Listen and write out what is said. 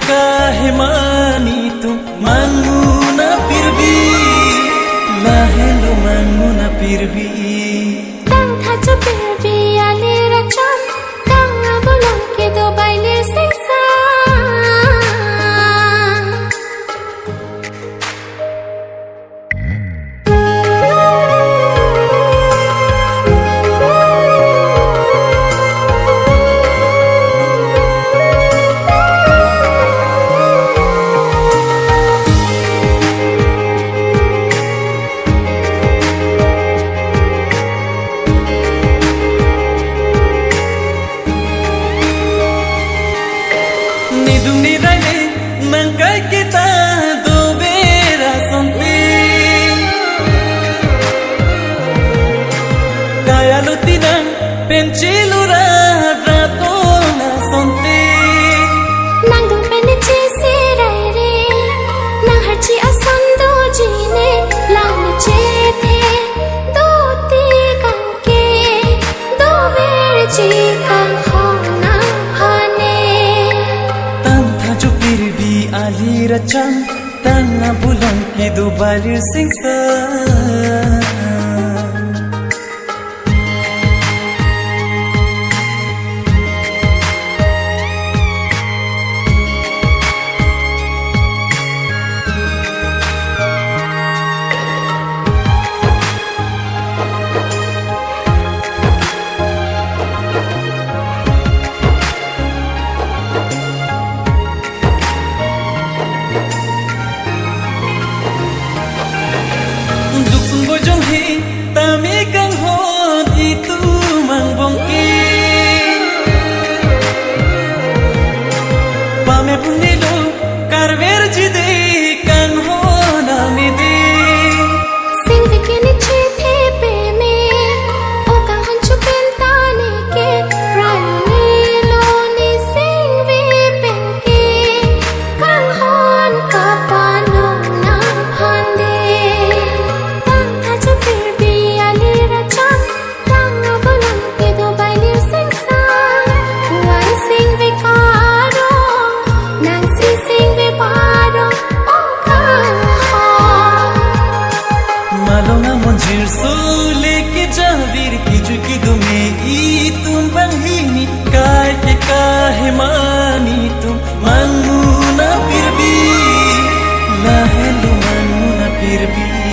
काहे मानी तुम मांगू ना फिर भी लाहेलो मांगू ना फिर भी tang tha cho फिर भी आले रचन tang बोलम के दो बाइले सिंसा nangkai kita do vera sonti kaya lutinang pencilura rato na sonti nang dung penichi sirai re nang harchi asando jine lang che the do ti kan ke do ver chi kan hona hane Ali racang tanga bulan ki do balir singsa bojong hi tami kang hon itu mang bongki pame punilo karver jide kang hon amide sing ke niche the pe me o kang hon chu pen tane ke rani lo ni sing ve pen ke kang hon ka pano na phande मंजिर सो लेके जावीर की जुकी दुमे ई तुम बंहीनी काहे मानी तुम मांगू ना फिर भी लाहेलो मांगू ना फिर भी